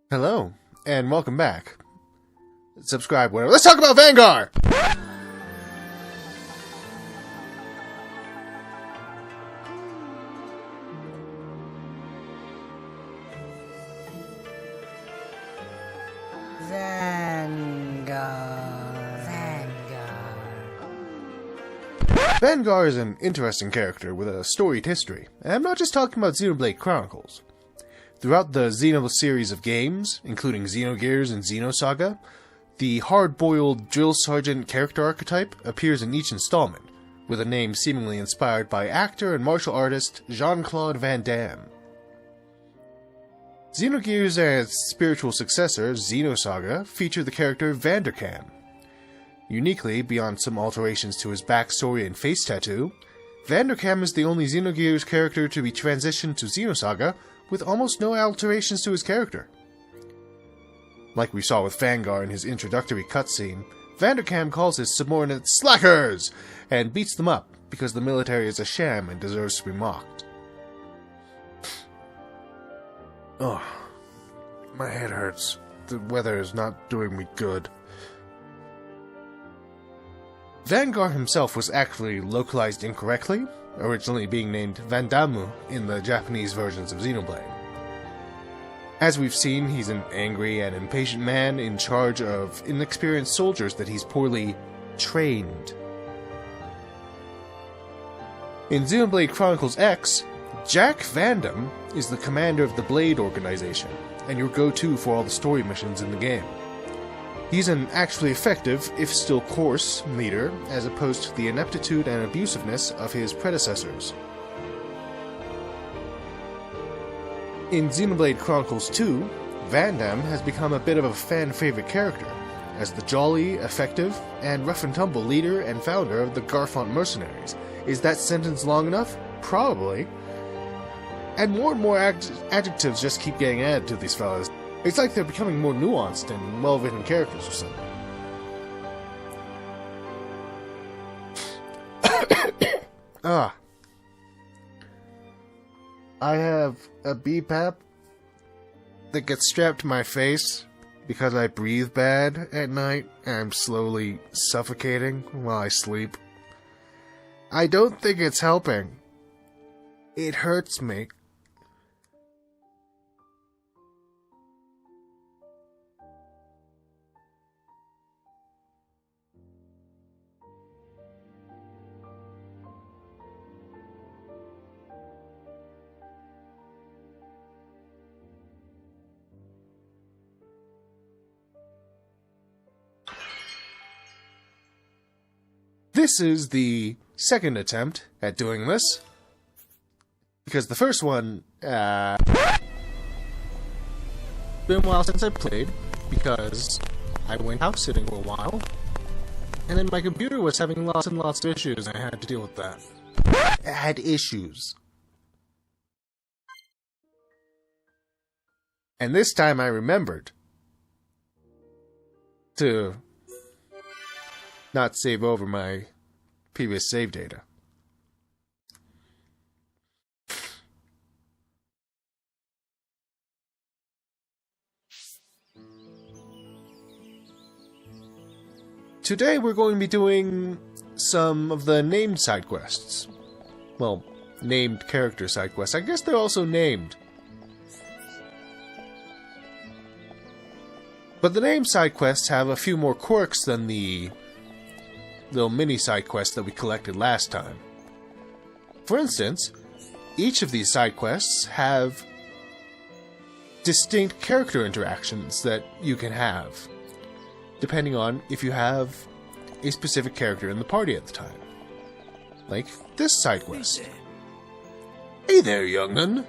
Hello, and welcome back. Subscribe, whatever. Let's talk about Vangarre! Vangarre is an interesting character with a storied history, and I'm not just talking about Xenoblade Chronicles. Throughout the Xeno series of games, including Xenogears and Xenosaga, the hard-boiled drill sergeant character archetype appears in each installment, with a name seemingly inspired by actor and martial artist Jean-Claude Van Damme. Xenogears and its spiritual successor, Xenosaga, feature the character Vangarre. Uniquely, beyond some alterations to his backstory and face tattoo, Vangarre is the only Xenogears character to be transitioned to Xenosaga with almost no alterations to his character. Like we saw with Vangarre in his introductory cutscene, Vangarre calls his subordinates slackers and beats them up because the military is a sham and deserves to be mocked. Oh, my head hurts. The weather is not doing me good. Vangarre himself was actually localized incorrectly, originally being named Vandamu in the Japanese versions of Xenoblade. As we've seen, he's an angry and impatient man in charge of inexperienced soldiers that he's poorly trained. In Xenoblade Chronicles X, Jack Vandam is the commander of the Blade organization, and your go-to for all the story missions in the game. He's an actually effective, if still coarse, leader, as opposed to the ineptitude and abusiveness of his predecessors. In Xenoblade Chronicles 2, Vandam has become a bit of a fan-favorite character, as the jolly, effective, and rough-and-tumble leader and founder of the Garfont Mercenaries. Is that sentence long enough? Probably. And more adjectives just keep getting added to these fellas. It's like they're becoming more nuanced and well-written characters or something. I have a BPAP that gets strapped to my face because I breathe bad at night and I'm slowly suffocating while I sleep. I don't think it's helping. It hurts me. This is the second attempt at doing this, because the first one, been a while since I played, because I went house sitting for a while, and then my computer was having lots and lots of issues, and I had to deal with that. I had issues. And this time I remembered to not save over my previous save data. Today we're going to be doing some of the named side quests. Well, named character side quests. I guess they're also named. But the named side quests have a few more quirks than the little mini side quests that we collected last time. For instance, each of these side quests have distinct character interactions that you can have, depending on if you have a specific character in the party at the time. Like this side quest. Hey there, young'un.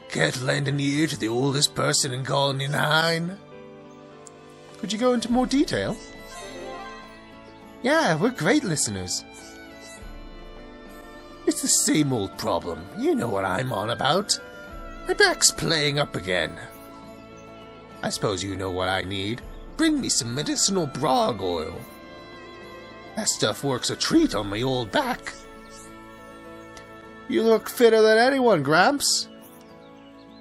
Care to lend an ear to the oldest person in Colony 9? Could you go into more detail? Yeah, we're great listeners. It's the same old problem. You know what I'm on about. My back's playing up again. I suppose you know what I need. Bring me some medicinal brog oil. That stuff works a treat on my old back. You look fitter than anyone, Gramps.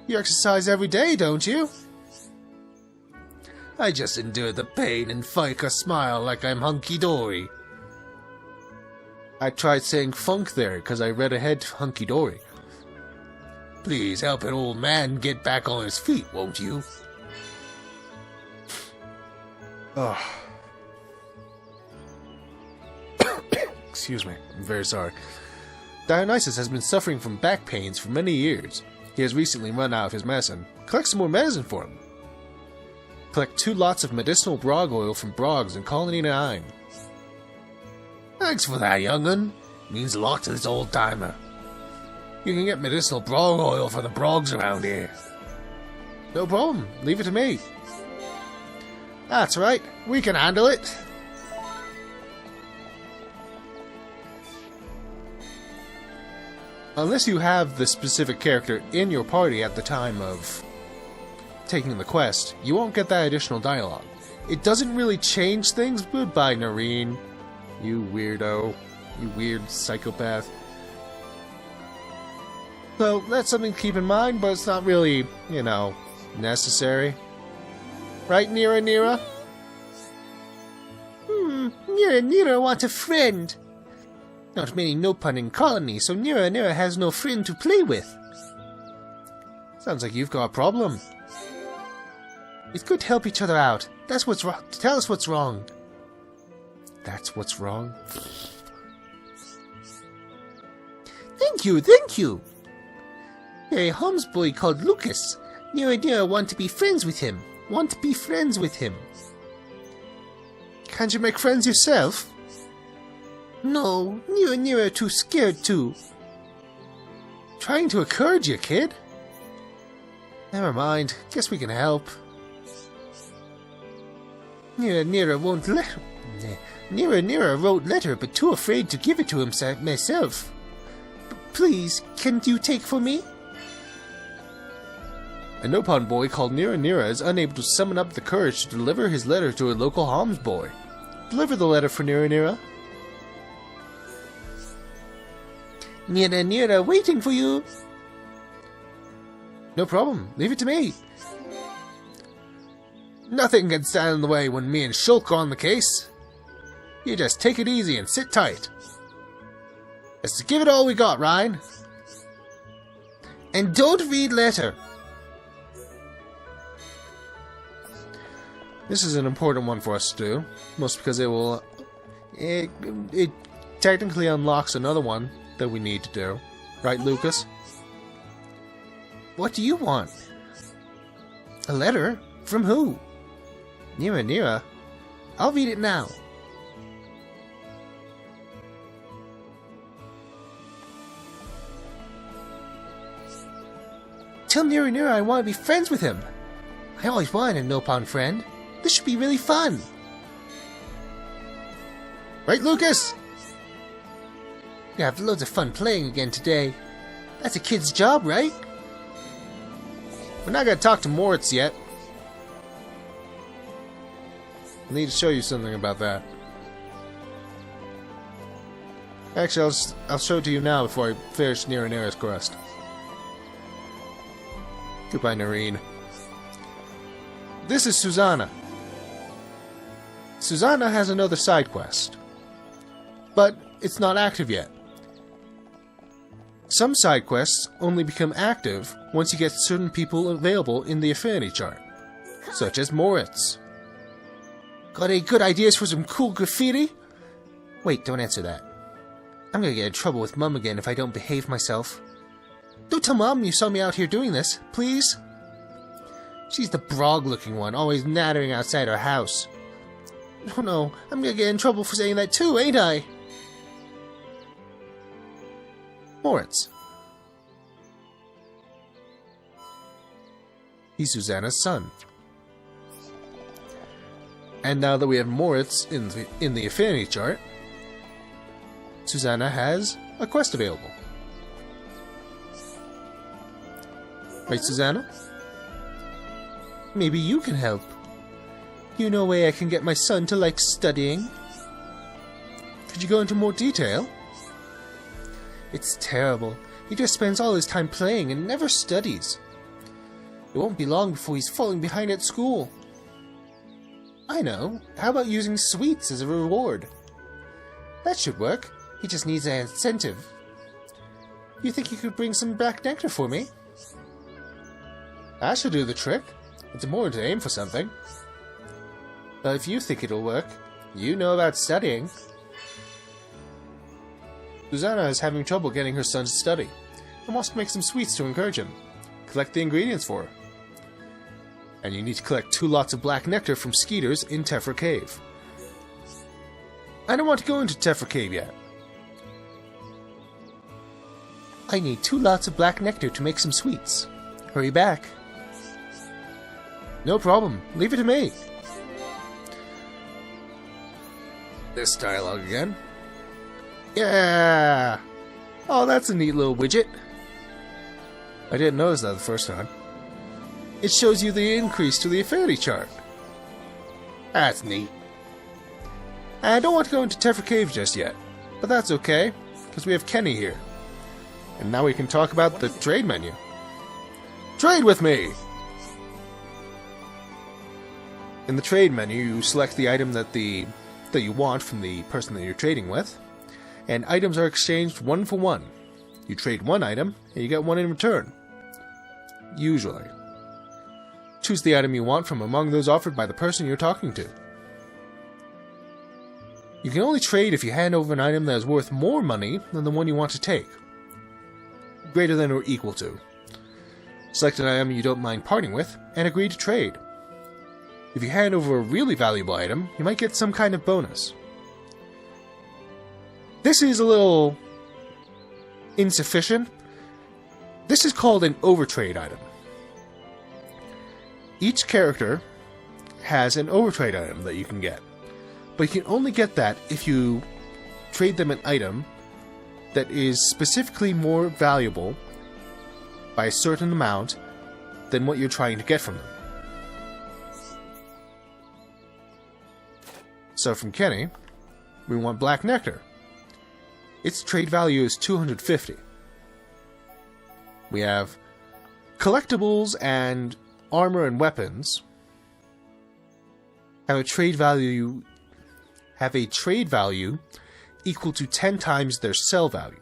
You exercise every day, don't you? I just endure the pain and fake a smile like I'm hunky-dory. I tried saying funk there because I read ahead to hunky-dory. Please help an old man get back on his feet, won't you? Ugh. Excuse me, I'm very sorry. Dionysus has been suffering from back pains for many years. He has recently run out of his medicine. Collect some more medicine for him. Collect 2 lots of medicinal brog oil from Brogs in Colony 9. Thanks for that, young'un. Means a lot to this old-timer. You can get medicinal brog oil for the Brogs around here. No problem. Leave it to me. That's right. We can handle it. Unless you have the specific character in your party at the time of taking the quest, you won't get that additional dialogue. It doesn't really change things. Goodbye, Niranira. You weirdo. You weird psychopath. So, that's something to keep in mind, but it's not really, you know, necessary. Right, Niranira? Niranira wants a friend. Not many no-pun in colony, so Niranira has no friend to play with. Sounds like you've got a problem. It's good to help each other out. That's what's wrong. Tell us what's wrong. That's what's wrong? Thank you, thank you. You're a Holmes boy called Lucas. Niranira want to be friends with him. Can't you make friends yourself? No, Niranira too scared to. Trying to encourage you, kid. Never mind. Guess we can help. Niranira won't let. Niranira wrote letter, but too afraid to give it to him myself. Please, can you take for me? A no-pun boy called Niranira is unable to summon up the courage to deliver his letter to a local Holmes boy. Deliver the letter for Niranira. Niranira waiting for you. No problem. Leave it to me. Nothing can stand in the way when me and Shulk are on the case. You just take it easy and sit tight. Let's give it all we got, Ryan. And don't read letter. This is an important one for us to do, mostly because it technically unlocks another one that we need to do. Right, Lucas? What do you want? A letter? From who? Niranira? I'll read it now. Tell Niranira I want to be friends with him. I always wanted a no-pun friend. This should be really fun. Right, Lucas? We have loads of fun playing again today. That's a kid's job, right? We're not going to talk to Moritz yet. I need to show you something about that. Actually, I'll show it to you now before I finish Niranira's quest. Goodbye, Niranira. This is Suzanna. Suzanna has another side quest, but it's not active yet. Some side quests only become active once you get certain people available in the Affinity Chart, such as Moritz. Got any good ideas for some cool graffiti? Wait, don't answer that. I'm gonna get in trouble with Mum again if I don't behave myself. Don't tell Mum you saw me out here doing this, please. She's the brog-looking one, always nattering outside our house. Oh no, I'm gonna get in trouble for saying that too, ain't I? Moritz. He's Suzanna's son. And now that we have Moritz in the Affinity Chart, Suzanna has a quest available. Right, Suzanna? Maybe you can help. You know a way I can get my son to like studying? Could you go into more detail? It's terrible. He just spends all his time playing and never studies. It won't be long before he's falling behind at school. I know. How about using sweets as a reward? That should work. He just needs an incentive. You think you could bring some black nectar for me? That should do the trick. It's more to aim for something. But if you think it'll work, you know about studying. Suzanna is having trouble getting her son to study, and wants to make some sweets to encourage him. Collect the ingredients for her. And you need to collect 2 lots of black nectar from Skeeters in Tephra Cave. I don't want to go into Tephra Cave yet. I need 2 lots of black nectar to make some sweets. Hurry back. No problem. Leave it to me. This dialogue again. Yeah! Oh, that's a neat little widget. I didn't notice that the first time. It shows you the increase to the Affinity Chart. That's neat. I don't want to go into Tephra Cave just yet, but that's okay, because we have Kenny here. And now we can talk about the trade menu. Trade with me! In the trade menu, you select the item that you want from the person that you're trading with, and items are exchanged 1 for 1. You trade 1 item, and you get 1 in return. Usually. Choose the item you want from among those offered by the person you're talking to. You can only trade if you hand over an item that is worth more money than the one you want to take. Greater than or equal to. Select an item you don't mind parting with, and agree to trade. If you hand over a really valuable item, you might get some kind of bonus. This is a little insufficient. This is called an overtrade item. Each character has an overtrade item that you can get, but you can only get that if you trade them an item that is specifically more valuable by a certain amount than what you're trying to get from them. So from Kenny, we want black nectar. Its trade value is 250. We have collectibles and armor and weapons have a trade value equal to 10 times their sell value.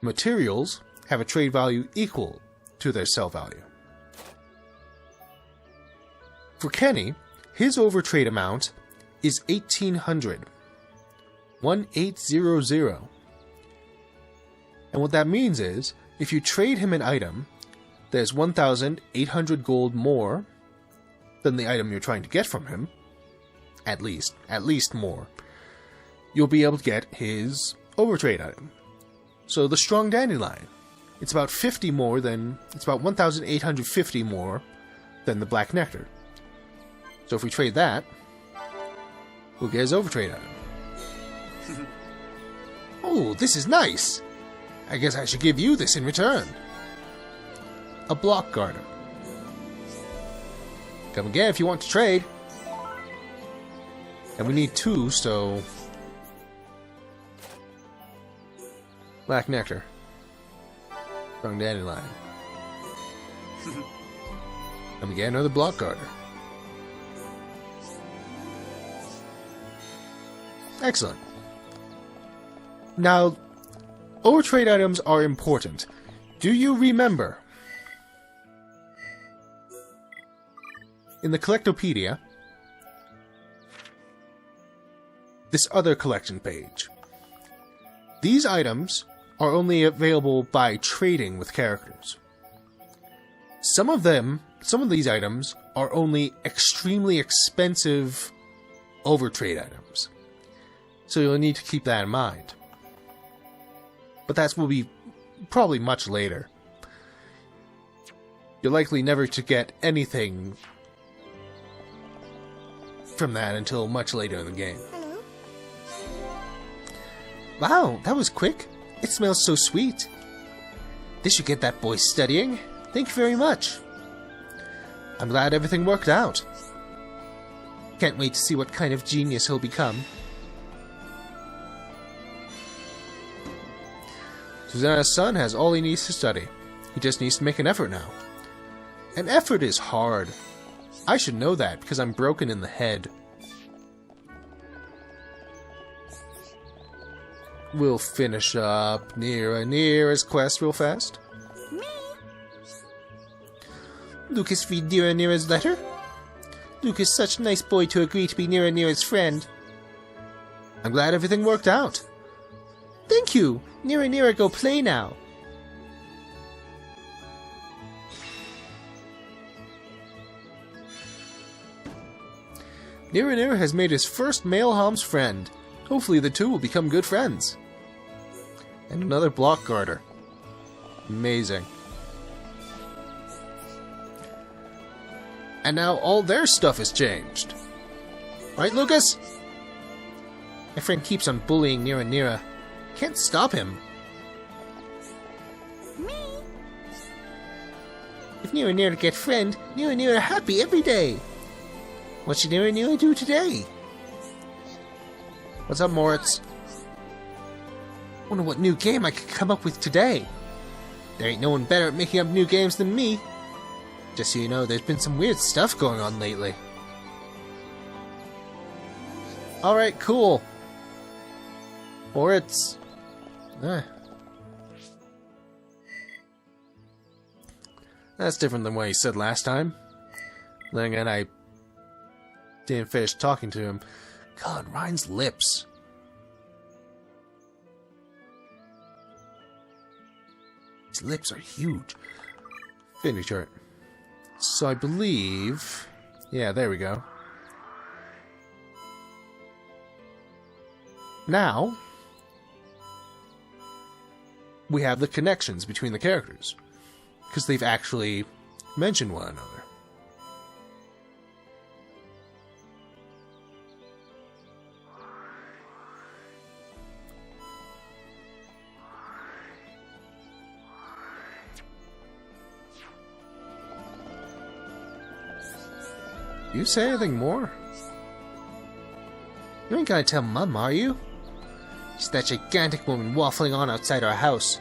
Materials have a trade value equal to their sell value. For Kenny, his overtrade amount is 1800. 1800. And what that means is, if you trade him an item that is 1,800 gold more than the item you're trying to get from him, at least more, you'll be able to get his overtrade item. So the strong dandelion, it's about 1,850 more than the black nectar. So if we trade that, we'll get his overtrade item. Oh, this is nice! I guess I should give you this in return. A block garter. Come again if you want to trade. And we need 2, so... Black nectar. Strong dandelion. Come again, another block garter. Excellent. Now, overtrade items are important. Do you remember? In the Collectopedia, this other collection page, these items are only available by trading with characters. Some of these items are only extremely expensive overtrade items. So you'll need to keep that in mind. But that will be probably much later. You're likely never to get anything from that until much later in the game. Hello? Wow, that was quick. It smells so sweet. This should get that boy studying. Thank you very much. I'm glad everything worked out. Can't wait to see what kind of genius he'll become. Suzanna's son has all he needs to study. He just needs to make an effort now. An effort is hard. I should know that, because I'm broken in the head. We'll finish up Niranira's quest real fast. Me? Lucas read Niranira's letter? Lucas, such a nice boy to agree to be Niranira's friend. I'm glad everything worked out. Thank you! Niranira, go play now. Niranira has made his first male Hom's friend. Hopefully the two will become good friends. And another block garter. Amazing. And now all their stuff has changed. Right, Lucas? My friend keeps on bullying Niranira. Can't stop him. Me? If Niranira get friend, Niranira happy every day. What should Niranira do today? What's up, Moritz? Wonder what new game I could come up with today. There ain't no one better at making up new games than me. Just so you know, there's been some weird stuff going on lately. Alright, cool. Moritz. That's different than what he said last time. Then again, I didn't finish talking to him. God, Ryan's lips. His lips are huge. Affinity Chart. So I believe... Yeah, there we go. Now, we have the connections between the characters. Because they've actually mentioned one another. You say anything more? You ain't gonna tell Mum, are you? She's that gigantic woman waffling on outside our house.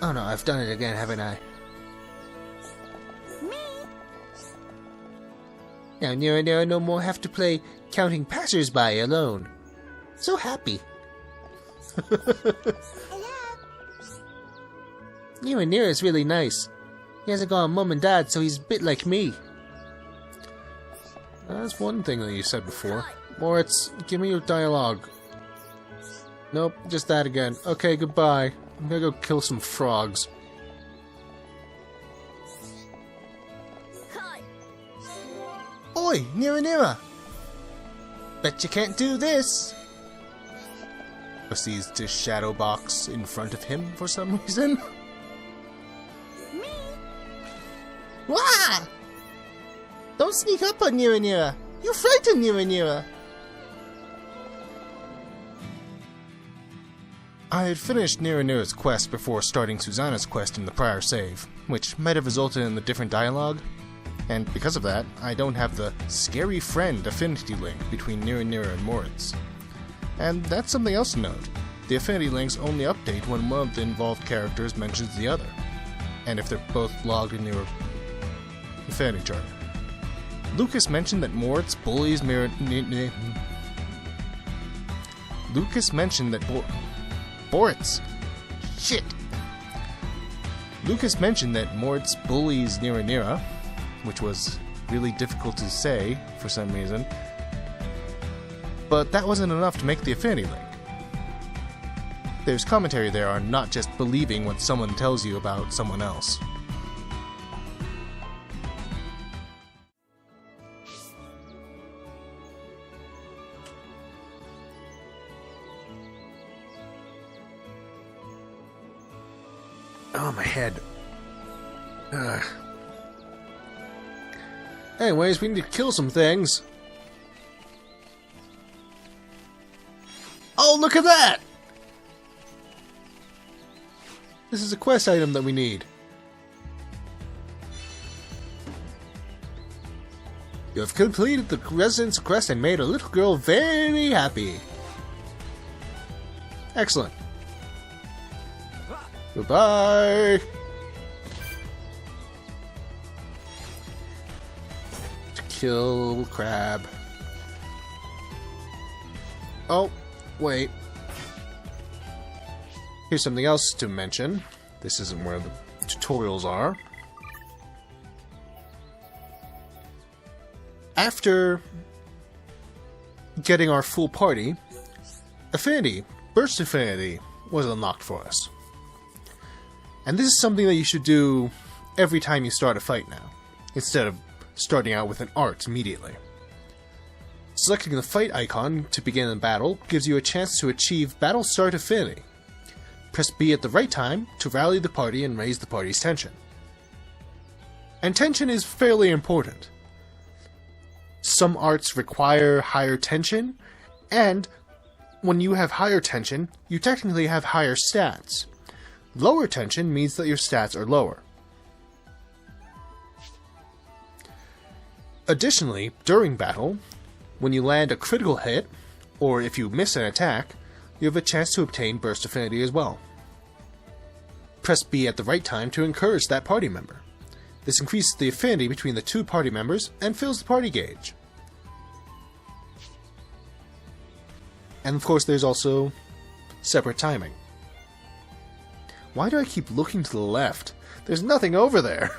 Oh no, I've done it again, haven't I? Me? Now Niranira no more have to play counting passers-by alone. So happy. Hello? Niranira's really nice. He hasn't got a mum and dad, so he's a bit like me. That's one thing that you said before. Moritz, give me your dialogue. Nope, just that again. Okay, goodbye. I'm gonna go kill some frogs. Cut. Oi, Niranira! Bet you can't do this! Sees the shadow box in front of him for some reason. Me? Wah! Don't sneak up on Niranira! You frightened Niranira! I had finished Niranira's quest before starting Suzanna's quest in the prior save, which might have resulted in the different dialogue, and because of that, I don't have the scary friend affinity link between Niranira and Moritz. And that's something else to note. The affinity links only update when one of the involved characters mentions the other, and if they're both logged in your affinity chart. Lucas mentioned that Moritz bullies Lucas mentioned that Boritz. Shit. Lucas mentioned that Moritz bullies Niranira, which was really difficult to say for some reason. But that wasn't enough to make the affinity link. There's commentary there on not just believing what someone tells you about someone else. Oh, my head. Ugh. Anyways, we need to kill some things. Oh, look at that! This is a quest item that we need. You have completed the residence quest and made a little girl very happy. Excellent. Goodbye! kill Crab. Oh, wait. Here's something else to mention. This isn't where the tutorials are. After getting our full party, Affinity, Burst Affinity, was unlocked for us. And this is something that you should do every time you start a fight now, instead of starting out with an art immediately. Selecting the fight icon to begin a battle gives you a chance to achieve Battle Start Affinity. Press B at the right time to rally the party and raise the party's tension. And tension is fairly important. Some arts require higher tension, and when you have higher tension, you technically have higher stats. Lower tension means that your stats are lower. Additionally, during battle, when you land a critical hit, or if you miss an attack, you have a chance to obtain Burst Affinity as well. Press B at the right time to encourage that party member. This increases the affinity between the two party members and fills the party gauge. And of course there's also separate timing. Why do I keep looking to the left? There's nothing over there!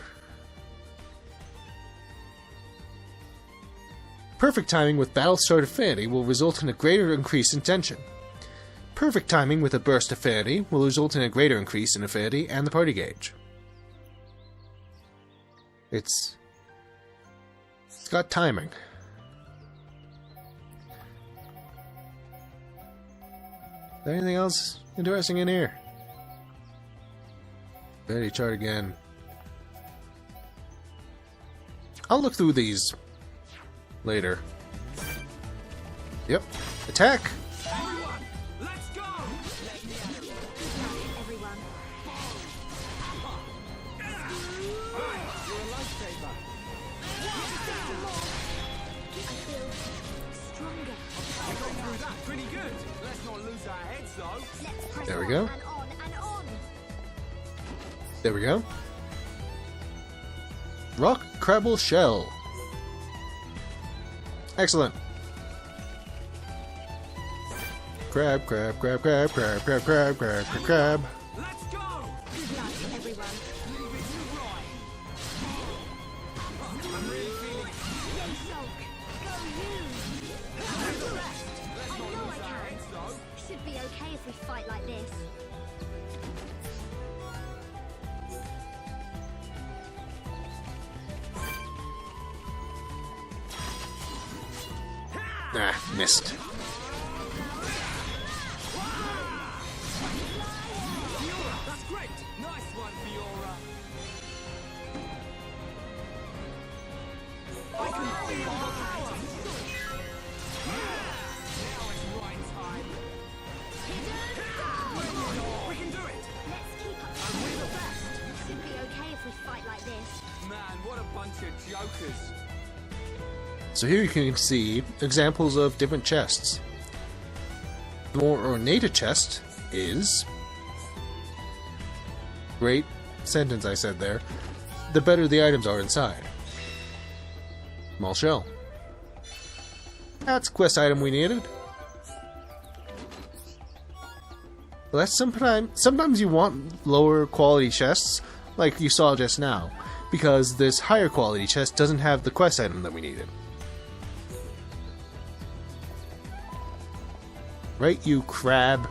Perfect timing with Battle Start Affinity will result in a greater increase in tension. Perfect timing with a Burst Affinity will result in a greater increase in affinity and the party gauge. It's got timing. Is there anything else interesting in here? Affinity chart again. I'll look through these later. Yep. Attack! Everyone, let's go! Everyone. Right, you're a lifesaver. I feel stronger. We got through that pretty good. Let's not lose our heads though. Let's press There we on go. and on and on. There we go. Rock Crabble Shell. Excellent. Crab, crab, crab, crab, crab, crab, crab, crab, crab, crab. Let's go! Good luck, everyone. Leave it to right. I'm really feeling it. Go Sulk. Go you. Let's not I know lose I our can. heads though. Should be okay if we fight like this. Ah, missed. Fiora, that's great. Nice one, Fiora. I can feel the power. Now it's right time. We can do it. Let's keep up. And we're the best. Should be okay if we fight like this. Man, what a bunch of jokers. So here you can see examples of different chests. The more ornate a chest is, great sentence I said there, the better the items are inside. Small shell. That's a quest item we needed. Well, that's sometimes you want lower quality chests, like you saw just now, because this higher quality chest doesn't have the quest item that we needed. Right, you crab?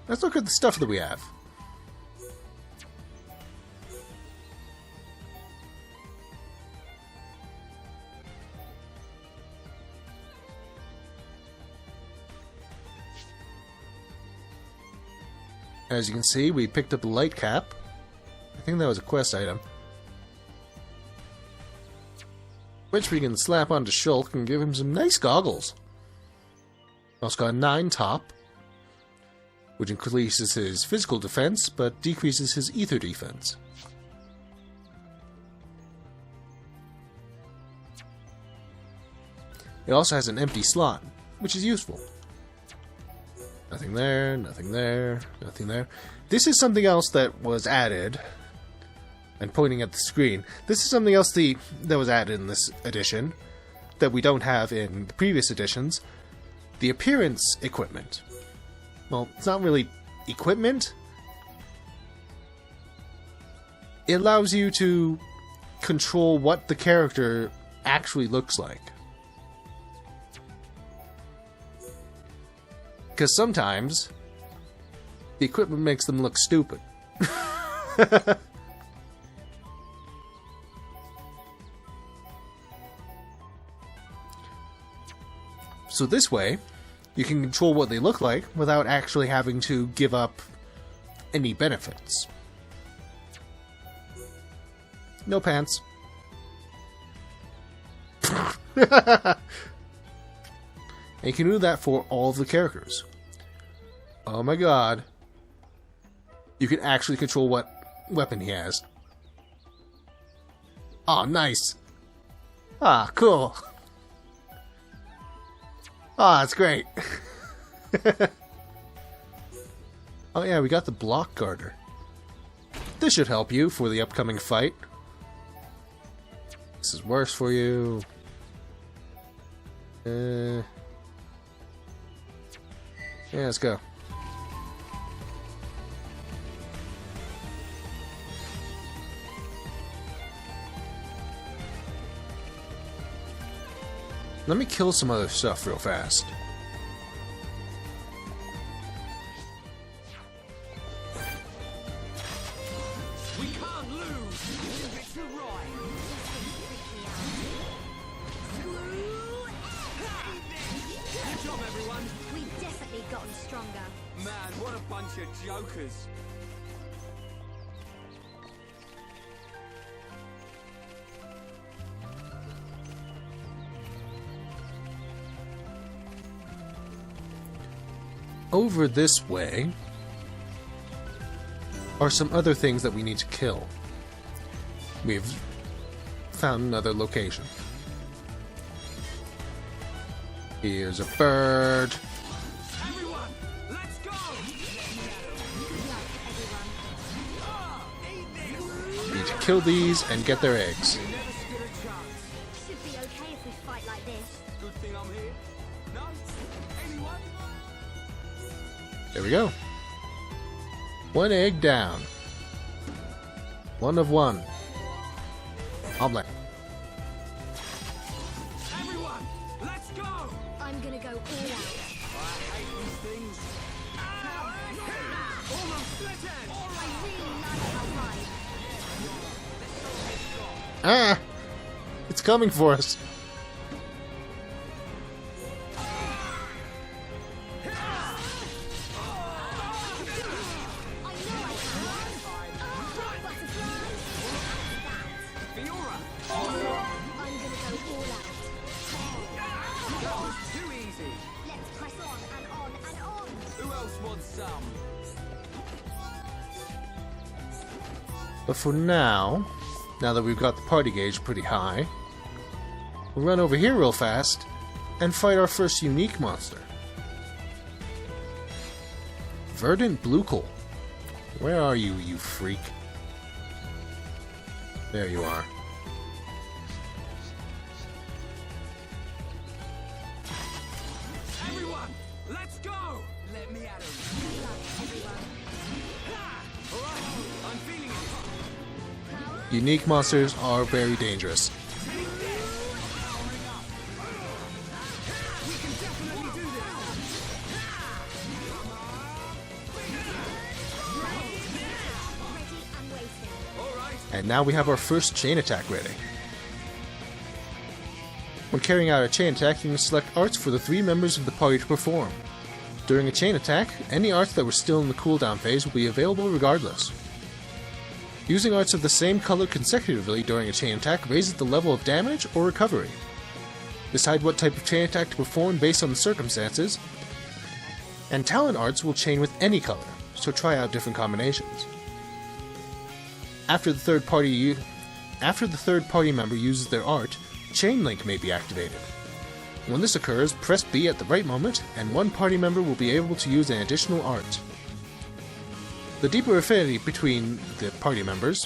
Let's look at the stuff that we have. As you can see, we picked up a light cap. I think that was a quest item. Which we can slap onto Shulk and give him some nice goggles. Also got a 9 top, which increases his physical defense, but decreases his ether defense. It also has an empty slot, which is useful. Nothing there, nothing there, nothing there. This is something else that was added. And pointing at the screen. This is something else that was added in this edition that we don't have in the previous editions. The appearance equipment. Well, it's not really equipment. It allows you to control what the character actually looks like. Because sometimes the equipment makes them look stupid. So this way, you can control what they look like without actually having to give up any benefits. No pants. And you can do that for all of the characters. Oh my god. You can actually control what weapon he has. Oh, nice. Ah, cool. Ah, that's great. Oh yeah, we got the block garter. This should help you for the upcoming fight. This is worse for you. Yeah, let's go. Let me kill some other stuff real fast. We can't lose. Leave it to right. Good job, everyone. We've definitely gotten stronger. Man, what a bunch of jokers. Over this way are some other things that we need to kill. We've found another location. Here's a bird. Everyone, let's go. We need to kill these and get their eggs. Never stood a chance. Should be okay if we fight like this. Good thing I'm here. No? Anyone? There we go. One egg down. One of one. Omelette. Everyone, let's go. I'm gonna go all out. I hate these things. Almost split end. I really like our ride. Ah! It's coming for us. Too easy. Let's press on and on and on. Who else wants some? But for now that we've got the party gauge pretty high, we'll run over here real fast and fight our first unique monster. Verdant Bluecoal. Where are you, you freak? There you are. Everyone, let's go. Let me at him. Alright, I'm feeling it. Unique monsters are very dangerous. We can definitely do this. Ready and waiting. Alright. And now we have our first chain attack ready. When carrying out a chain attack, you can select arts for the 3 members of the party to perform. During a chain attack, any arts that were still in the cooldown phase will be available regardless. Using arts of the same color consecutively during a chain attack raises the level of damage or recovery. Decide what type of chain attack to perform based on the circumstances, and talent arts will chain with any color, so try out different combinations. After the third party member uses their art, Chain Link may be activated. When this occurs, press B at the right moment, and one party member will be able to use an additional art. The deeper the affinity between the party members,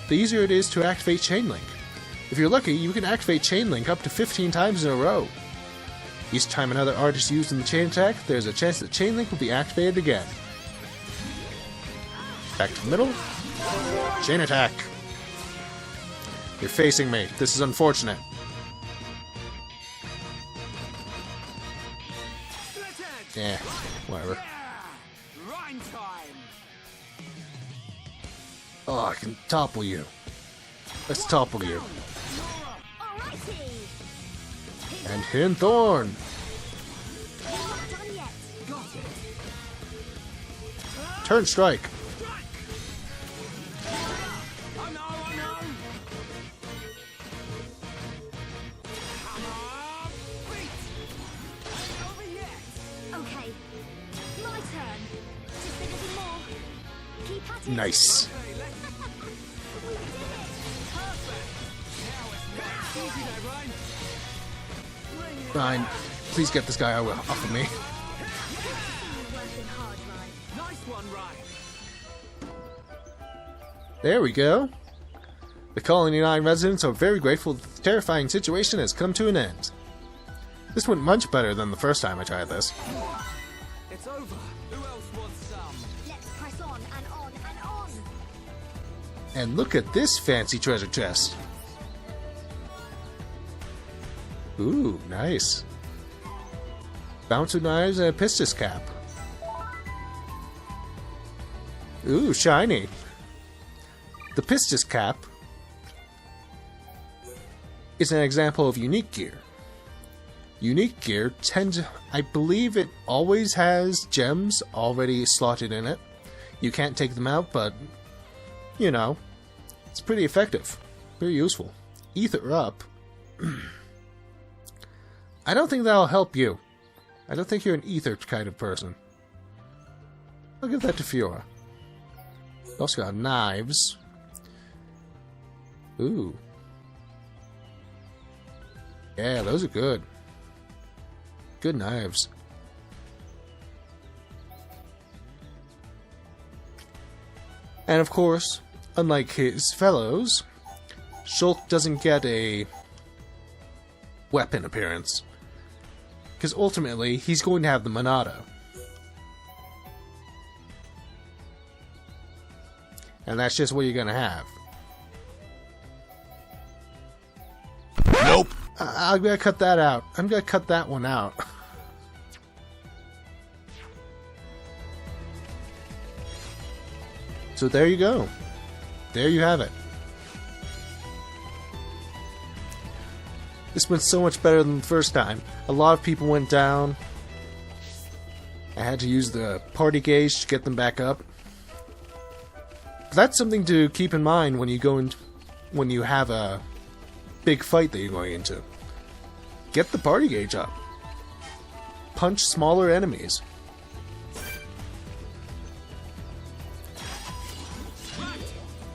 the easier it is to activate Chain Link. If you're lucky, you can activate Chain Link up to 15 times in a row. Each time another art is used in the chain attack, there's a chance that Chain Link will be activated again. Back to the middle. Chain attack. You're facing me. This is unfortunate. Yeah, whatever. Rhyme time. Oh, I can topple you. Let's topple you. Alrighty. And Hidden Thorn. We're not done yet. Got it. Turn strike. Oh no, oh no. Come on. Wait. Ain't over yet. Okay. My turn. Just a little more. Keep at it. Nice. Okay, let's We did it. perfect. Now it's easy there, Ryan. Bring it. Fine. Please get this guy off of me. You're working hard, Ryan. Nice one, Ryan. There we go. The Colony 9 residents are very grateful that the terrifying situation has come to an end. This went much better than the first time I tried this. It's over. Who else wants some? Let's press on and on and on. And look at this fancy treasure chest. Ooh, nice. Bouncer knives and a pistis cap. Ooh, shiny. The pistis cap is an example of unique gear. Unique gear I believe it always has gems already slotted in it. You can't take them out, but, you know, it's pretty effective. Very useful. Ether up. I don't think that'll help you. I don't think you're an ether kind of person. I'll give that to Fiora. Also got knives. Ooh. Yeah, those are good. Good knives. And of course, unlike his fellows, Shulk doesn't get a weapon appearance. Because ultimately, he's going to have the Monado. And that's just what you're going to have. Nope. I'm going to cut that out. I'm going to cut that one out. So there you go. There you have it. This went so much better than the first time. A lot of people went down. I had to use the party gauge to get them back up. But that's something to keep in mind when you have a big fight that you're going into. Get the party gauge up. Punch smaller enemies. Right.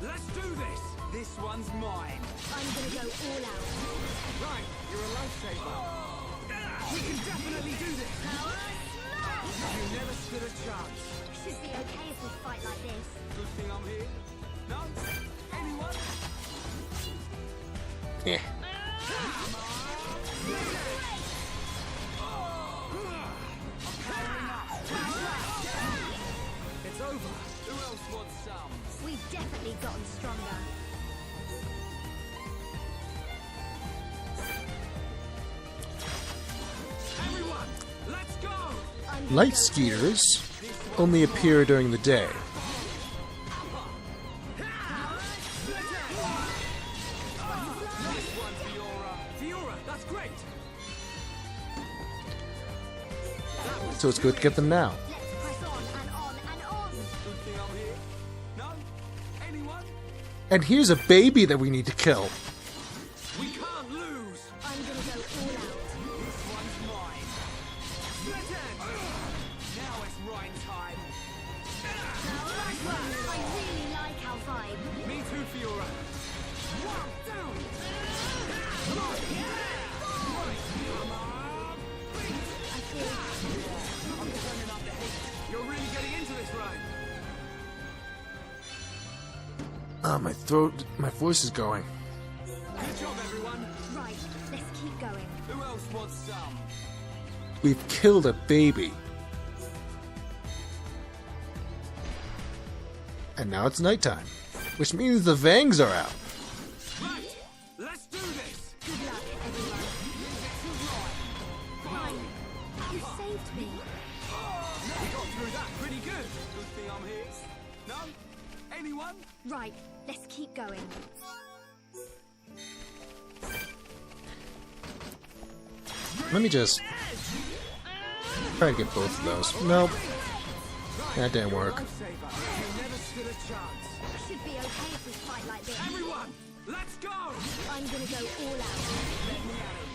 Let's do this. This one's mine. I'm gonna go all out. Right. You're a lifesaver. We can definitely do this. You never stood a chance. Should be okay if we fight like this. Good thing I'm here. No? Anyone? Yeah. It's over. Who else wants some? We've definitely gotten stronger. Everyone, let's go! I'm gonna Light go skeeters only appear during the day. This one's Fiora. Fiora, that's great. So it's good to get them now. Let's press on and on and on. Good thing I'm here. No? Anyone? And here's a baby that we need to kill. We can't lose. I'm gonna go all out. This one's mine. Split end. Now it's Ryan time. I really like our vibe. Me too, Fiora. One, down. Come on, My throat, my voice is going. Good job, everyone. Right, let's keep going. Who else wants some? We've killed a baby. And now it's nighttime, which means the Vangs are out. Right, let's do this. Good luck, everyone. You saved me. We got through that pretty good. Good thing I'm here. No? Anyone? Right, let's keep going. Let me just try to get both of those. Nope. That didn't work. Lifesaver. You never stood a chance. Should be okay if we fight like this. Everyone, let's go. I'm gonna go all out. Let me at him.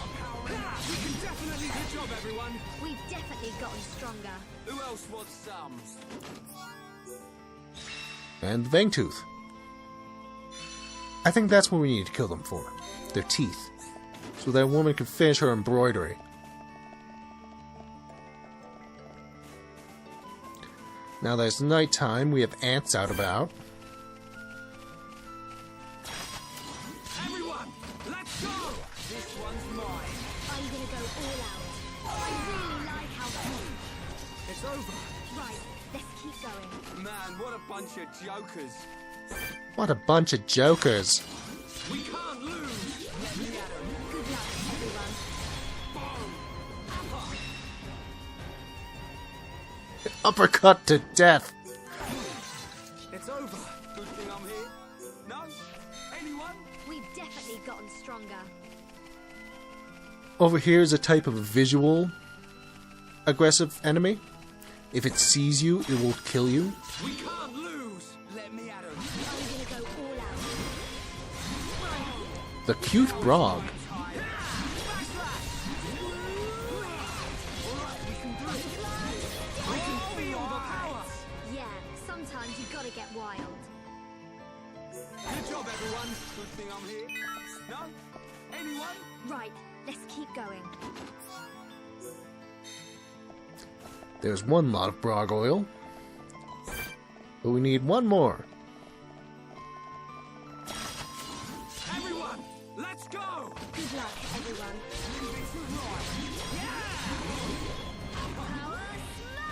I'm powering up. We can definitely. Good job, everyone. We've definitely gotten stronger. Who else wants some? And the Vangtooth. I think that's what we need to kill them for. Their teeth. So that woman can finish her embroidery. Now that it's nighttime, we have ants out about. Everyone, let's go. This one's mine. I'm gonna go all out. I really like how It's over. Right, let's keep going. Man, what a bunch of jokers. What a bunch of jokers. We can't lose. Let me at him. Good luck, everyone. Uppercut to death. It's over. Good thing I'm here. No? Anyone? We've definitely gotten stronger. Over here is a type of visual aggressive enemy. If it sees you, it will kill you. We can't lose. Let me at him. I'm gonna go all out. The cute Brog. We can feel the power. Yeah, sometimes you gotta get wild. Good job, everyone. Good thing I'm here. No? Anyone? Right, let's keep going. There's one lot of Brog oil. But we need one more. Everyone, let's go. Good luck, everyone. Moving to right.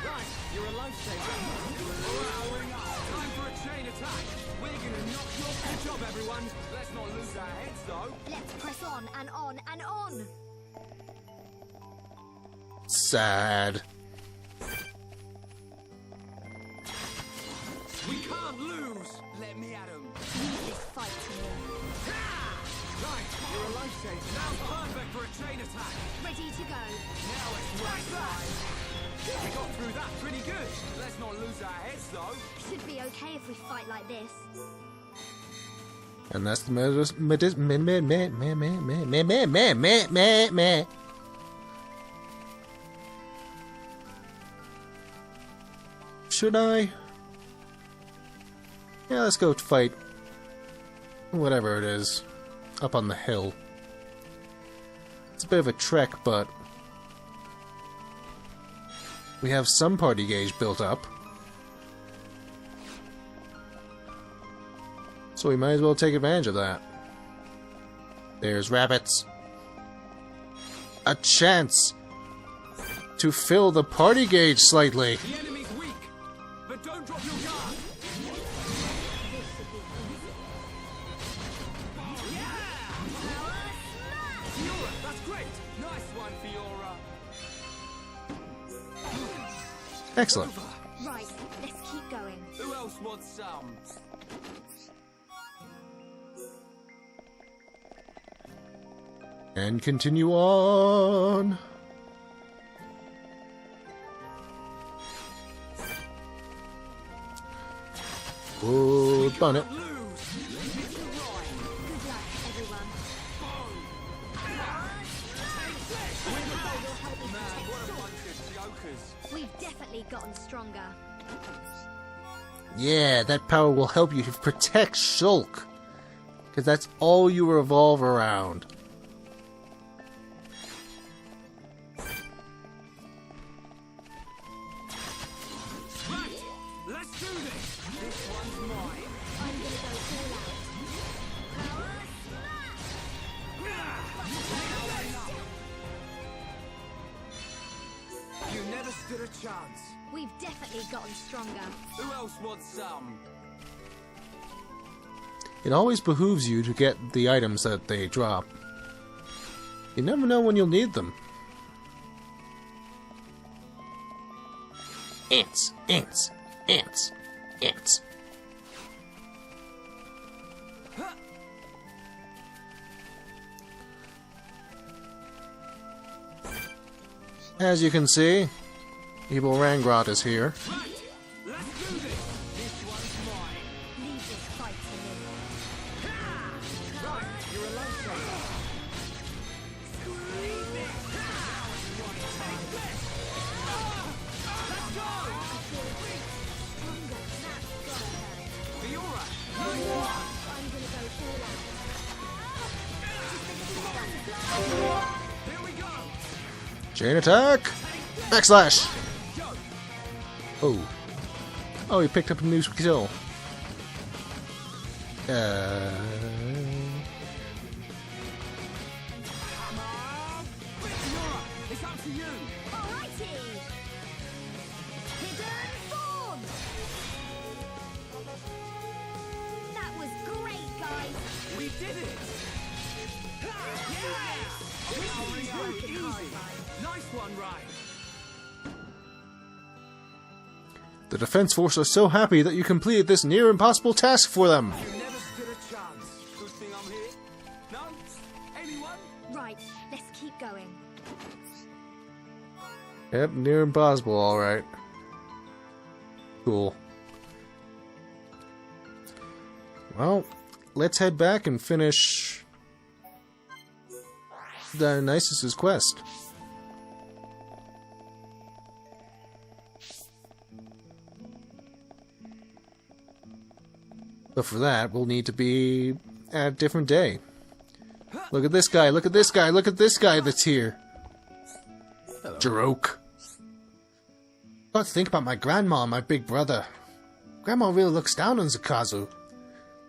Right, you're a lifesaver. Powering up. Time for a chain attack. We're gonna knock your. Good job, everyone. Let's not lose our heads, though. Let's press on and on and on. Sad. We can't lose. Let me at him. Leave this fight to me. Right, you're a lifesaver. Now perfect for a chain attack. Ready to go. Now it's right time. We got through that pretty good. Let's not lose our heads, though. Should be okay if we fight like this. And that's the Should I? Yeah, let's go fight whatever it is up on the hill. It's a bit of a trek, but we have some party gauge built up. So we might as well take advantage of that. There's rabbits. A chance to fill the party gauge slightly. The enemy's weak, but don't drop your guard. Fiora, that's great. Nice one, Fiora. Excellent. Right, let's keep going. Who else wants some? And continue on. Oh, bonnet. Lose. Good luck, everyone. Man, what a bunch of jokers. We've definitely gotten stronger. Yeah, that power will help you to protect Shulk. Because that's all you revolve around. Right, let's do this. This one's mine. I'm stood a chance. We've definitely gotten stronger. Who else wants some? It always behooves you to get the items that they drop. You never know when you'll need them. Ants, ants, ants, ants. As you can see, Evil Rangrot is here. Right, let's do this. This one's mine. Leave this fight to me. Right, you're a lifesaver. Squeeze it. Take this. Let's go. Stronger. That's gotta hurt. Be alright. I'm gonna go all out. Here we go. Chain attack! Backslash! Oh. Oh, he picked up a new skill. Come on. Nora, it's up to you. Alrighty. Hidden form. That was great, guys. We did it. Yeah. Easy. Nice one, Ryan. The Defense Force are so happy that you completed this near impossible task for them. You never stood a chance. Good thing I'm here. No? Anyone? Right, let's keep going. Yep, near impossible, alright. Cool. Well, let's head back and finish Dionysus's quest. But for that, we'll need to be at a different day. Look at this guy, look at this guy, look at this guy that's here. Jiroke. Got to think about my grandma and my big brother. Grandma really looks down on Zakazu.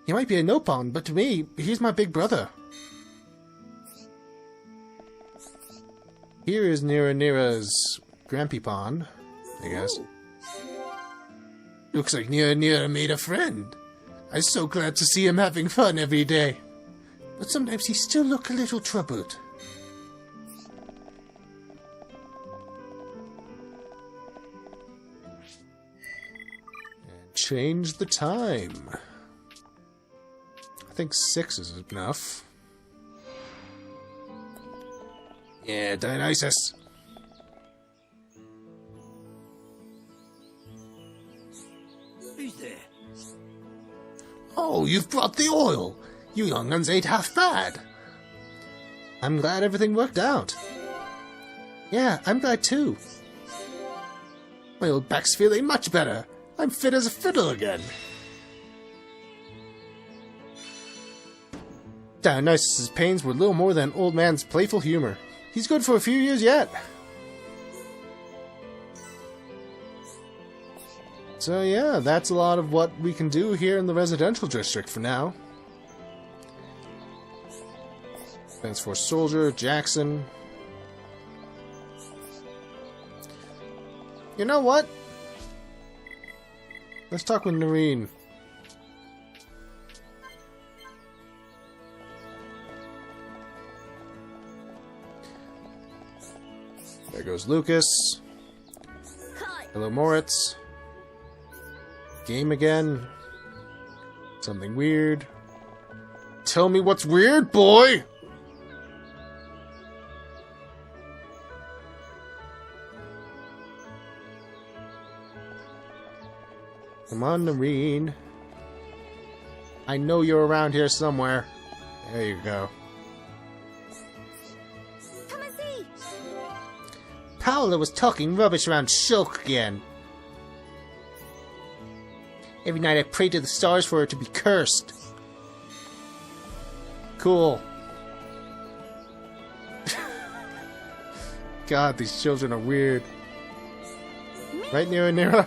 He might be a Nopon, but to me, he's my big brother. Here is Niranira's Grandpeepon, I guess. Looks like Niranira made a friend. I'm so glad to see him having fun every day. But sometimes he still look a little troubled. And change the time. I think 6 is enough. Yeah, Dionysus. Who's there? Oh, you've brought the oil! You young'uns ain't half bad! I'm glad everything worked out. Yeah, I'm glad too. My old back's feeling much better. I'm fit as a fiddle again. Dionysus's pains were little more than an old man's playful humor. He's good for a few years yet. So yeah, that's a lot of what we can do here in the residential district for now. Defense Force Soldier, Jackson. You know what? Let's talk with Noreen. There goes Lucas. Hello, Moritz. Game again. Something weird. Tell me what's weird, boy! Come on, Noreen. I know you're around here somewhere. There you go. Come and see. Paola was talking rubbish around Shulk again. Every night I pray to the stars for her to be cursed. Cool. God, these children are weird. Right, Niranira?